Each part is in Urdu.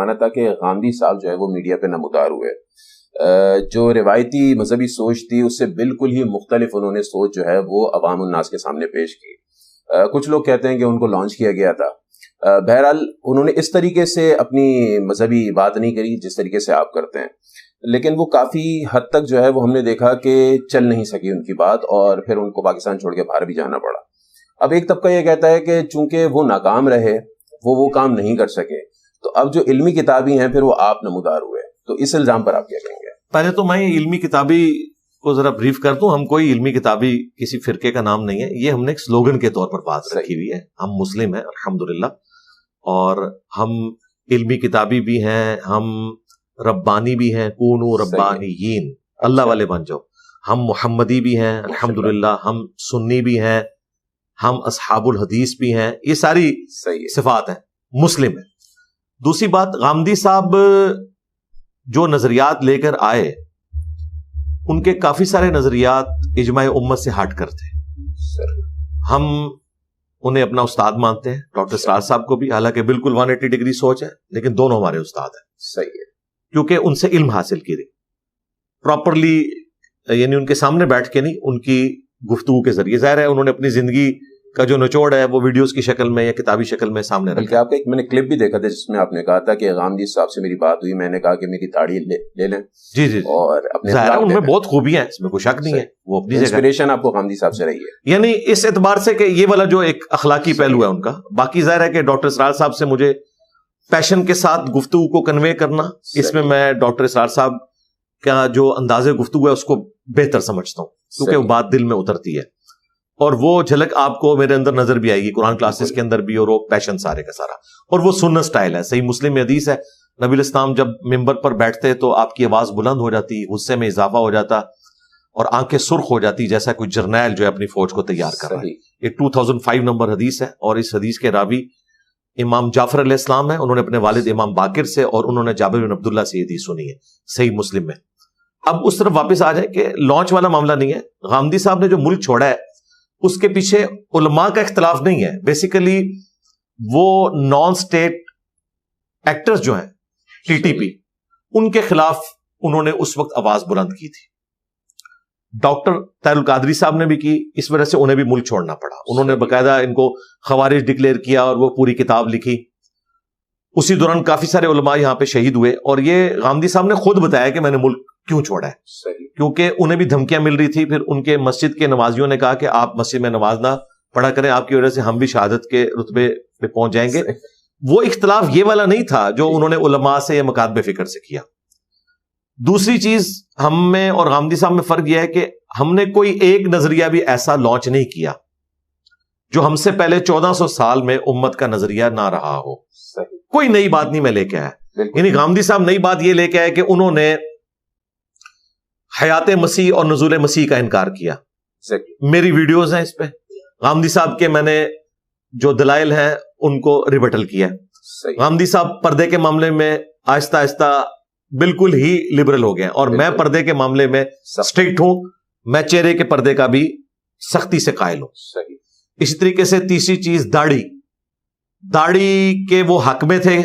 زمانہ تھا کہ غامدی صاحب جو ہے وہ میڈیا پہ نمودار ہوئے. جو روایتی مذہبی سوچ تھی اس سے بالکل ہی مختلف انہوں نے سوچ جو ہے وہ عوام الناس کے سامنے پیش کی. کچھ لوگ کہتے ہیں کہ ان کو لانچ کیا گیا تھا. بہرحال انہوں نے اس طریقے سے اپنی مذہبی بات نہیں کری جس طریقے سے آپ کرتے ہیں, لیکن وہ کافی حد تک جو ہے وہ ہم نے دیکھا کہ چل نہیں سکی ان کی بات, اور پھر ان کو پاکستان چھوڑ کے باہر بھی جانا پڑا. اب ایک طبقہ یہ کہتا ہے کہ چونکہ وہ ناکام رہے, وہ کام نہیں کر سکے, تو اب جو علمی کتابی ہیں پھر وہ آپ نمودار ہوئے. تو اس الزام پر آپ کیا کہیں گے؟ پہلے تو میں یہ علمی کتابی کو ذرا بریف کر دوں. ہم کوئی علمی کتابی کسی فرقے کا نام نہیں ہے, یہ ہم نے ایک سلوگن کے طور پر بات رکھی ہوئی ہے. ہم مسلم ہیں الحمدللہ, اور ہم علمی کتابی بھی ہیں, ہم ربانی بھی ہیں, کونو ربانیین, اللہ والے بن جاؤ. ہم محمدی بھی ہیں الحمدللہ, ہم سنی بھی ہیں, ہم اصحاب الحدیث بھی ہیں. یہ ساری صفات ہیں, مسلم ہیں. دوسری بات, غامدی صاحب جو نظریات لے کر آئے ان کے کافی سارے نظریات اجماع امت سے ہٹ کر تھے. ہم انہیں اپنا استاد مانتے ہیں, ڈاکٹر سراج صاحب کو بھی, حالانکہ بالکل 180 ڈگری سوچ ہے, لیکن دونوں ہمارے استاد ہیں. صحیح ہے, کیونکہ ان سے علم حاصل کی رہی پراپرلی, یعنی ان کے سامنے بیٹھ کے نہیں, ان کی گفتگو کے ذریعے. ظاہر ہے انہوں نے اپنی زندگی کا جو نچوڑ ہے وہ ویڈیوز کی شکل میں یا کتابی شکل میں سامنے رکھا. بلکہ آپ کا ایک میں نے کلپ بھی دیکھا تھا جس میں آپ نے کہا تھا کہ غامدی صاحب سے میری بات ہوئی, میں نے کہا کہ میری داڑھی لے لیں. جی جی, اور اپنے ان میں بہت خوبیاں ہیں, اس میں کوئی شک نہیں ہے, وہ اپنی انسپریشن آپ کو غامدی صاحب سے رہی ہے. یعنی اس اعتبار سے کہ یہ والا جو ایک اخلاقی پہلو ہے ان کا. باقی ظاہر ہے کہ ڈاکٹر اسرار صاحب سے مجھے پیشن کے ساتھ گفتگو کو کنوے کرنا, اس میں میں ڈاکٹر اسرار صاحب کا جو انداز گفتگو ہے اس کو بہتر سمجھتا ہوں, کیونکہ وہ بات دل میں اترتی ہے, اور وہ جھلک آپ کو میرے اندر نظر بھی آئے گی قرآن کلاسز کے اندر بھی, اور وہ پیشن سارے کا سارا, اور وہ سنت سٹائل ہے. صحیح مسلم میں حدیث ہے, نبی الاسلام جب ممبر پر بیٹھتے تو آپ کی آواز بلند ہو جاتی, غصے میں اضافہ ہو جاتا, اور آنکھیں سرخ ہو جاتی جیسا کوئی جرنیل جو ہے اپنی فوج کو تیار کر رہا ہے. یہ 2005 نمبر حدیث ہے, اور اس حدیث کے راوی امام جعفر علیہ السلام ہے. انہوں نے اپنے والد امام باقر سے, اور انہوں نے جابر بن عبداللہ سے یہ حدیث سنی ہے صحیح مسلم میں. اب اس طرف واپس آ جائیں کہ لانچ والا معاملہ نہیں ہے. غامدی صاحب نے جو ملک چھوڑا ہے اس کے پیچھے علماء کا اختلاف نہیں ہے. بیسیکلی وہ نان سٹیٹ ایکٹرز جو ہیں ٹی ٹی پی, ان کے خلاف انہوں نے اس وقت آواز بلند کی تھی. ڈاکٹر طاہر القادری صاحب نے بھی کی, اس وجہ سے انہیں بھی ملک چھوڑنا پڑا. انہوں نے باقاعدہ ان کو خوارج ڈکلیئر کیا, اور وہ پوری کتاب لکھی. اسی دوران کافی سارے علماء یہاں پہ شہید ہوئے, اور یہ غامدی صاحب نے خود بتایا کہ میں نے ملک کیوں چھوڑا ہے, کیونکہ انہیں بھی دھمکیاں مل رہی تھی. پھر ان کے مسجد کے نمازیوں نے کہا کہ آپ مسجد میں نماز نہ پڑھا کریں, آپ کی وجہ سے ہم بھی شہادت کے رتبے پہ پہنچ جائیں گے. وہ اختلاف یہ والا نہیں تھا جو انہوں نے علماء سے یا مکاتب فکر سے کیا. دوسری چیز ہم میں اور غامدی صاحب میں فرق یہ ہے کہ ہم نے کوئی ایک نظریہ بھی ایسا لانچ نہیں کیا جو ہم سے پہلے 1400 سال میں امت کا نظریہ نہ رہا ہو. کوئی نئی بات نہیں میں لے کے آیا. یعنی غامدی صاحب نئی بات یہ لے کے آئے کہ انہوں نے حیات مسیح اور نزول مسیح کا انکار کیا. میری ویڈیوز ہیں اس پہ, غامدی صاحب کے میں نے جو دلائل ہیں ان کو ریبٹل کیا. غامدی صاحب پردے کے معاملے میں آہستہ آہستہ بالکل ہی لبرل ہو گئے, اور میں پردے کے معاملے میں سٹرکٹ ہوں. میں چہرے کے پردے کا بھی سختی سے قائل ہوں. اسی طریقے سے تیسری چیز داڑھی کے وہ حق میں تھے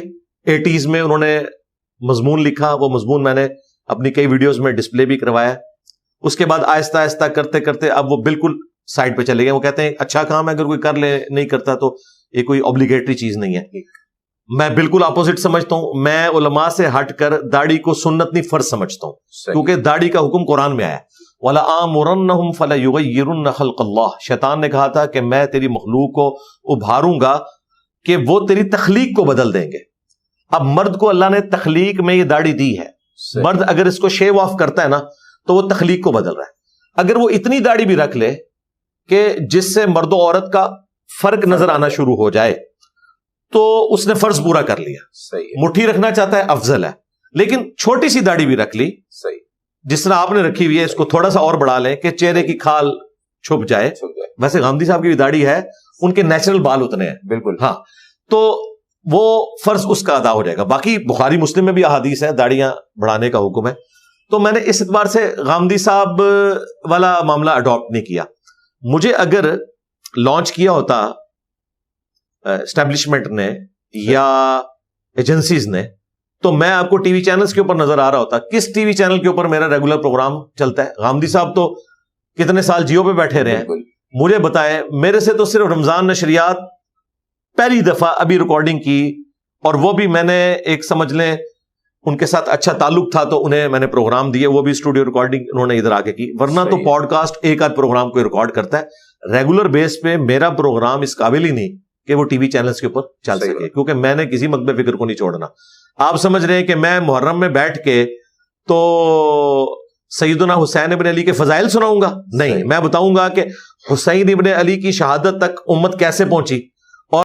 80s میں, انہوں نے مضمون لکھا, وہ مضمون میں نے اپنی کئی ویڈیوز میں ڈسپلے بھی کروایا. اس کے بعد آہستہ آہستہ کرتے کرتے اب وہ بالکل سائڈ پہ چلے گئے. وہ کہتے ہیں اچھا کام ہے, اگر کوئی کر لے, نہیں کرتا تو یہ کوئی اوبلیگیٹری چیز نہیں ہے. میں بالکل اپوزٹ سمجھتا ہوں. میں علماء سے ہٹ کر داڑھی کو سنت نہیں فرض سمجھتا ہوں, کیونکہ داڑھی کا حکم قرآن میں آیا ہے. وَلَآمُرَنَّهُمْ فَلَيُغَيِّرُنَّ خَلْقَ اللَّهِ. شیطان نے کہا تھا کہ میں تیری مخلوق کو ابھاروں گا کہ وہ تیری تخلیق کو بدل دیں گے. اب مرد کو اللہ نے تخلیق میں یہ داڑھی دی ہے. مرد اگر اس کو شیو آف کرتا ہے نا تو وہ تخلیق کو بدل رہا ہے. اگر وہ اتنی داڑھی بھی رکھ لے کہ جس سے مرد و عورت کا فرق نظر آنا شروع ہو جائے تو اس نے فرض پورا کر لیا. مٹھی رکھنا چاہتا ہے افضل ہے, لیکن چھوٹی سی داڑھی بھی رکھ لی, جس طرح آپ نے رکھی ہوئی ہے, اس کو تھوڑا سا اور بڑھا لیں کہ چہرے کی کھال چھپ جائے. ویسے غامدی صاحب کی بھی داڑھی ہے, ان کے نیچرل بال اتنے ہیں بالکل, ہاں, تو وہ فرض اس کا ادا ہو جائے گا. باقی بخاری مسلم میں بھی احادیث ہیں داڑیاں بڑھانے کا حکم ہے. تو میں نے اس اعتبار سے غامدی صاحب والا معاملہ اڈاپٹ نہیں کیا. مجھے اگر لانچ کیا ہوتا اسٹیبلشمنٹ نے یا ایجنسیز نے تو میں آپ کو ٹی وی چینلز کے اوپر نظر آ رہا ہوتا. کس ٹی وی چینل کے اوپر میرا ریگولر پروگرام چلتا ہے؟ غامدی صاحب تو کتنے سال جیو پہ بیٹھے رہے ہیں, مجھے بتائیں. میرے سے تو صرف رمضان نشریات پہلی دفعہ ابھی ریکارڈنگ کی, اور وہ بھی میں نے ایک سمجھ لیں ان کے ساتھ اچھا تعلق تھا تو انہیں میں نے پروگرام دیے, وہ بھی اسٹوڈیو ریکارڈنگ انہوں نے ادھر آ کے کی. ورنہ تو پوڈ کاسٹ ایک آدھ پروگرام کو ریکارڈ کرتا ہے. ریگولر بیس پہ میرا پروگرام اس قابل ہی نہیں کہ وہ ٹی وی چینلز کے اوپر چل سکے, کیونکہ میں نے کسی مطلب فکر کو نہیں چھوڑنا. آپ سمجھ رہے ہیں کہ میں محرم میں بیٹھ کے تو سیدنا حسین ابن علی کے فضائل سناؤں گا؟ نہیں, میں بتاؤں گا کہ حسین ابن علی کی شہادت تک امت کیسے پہنچی,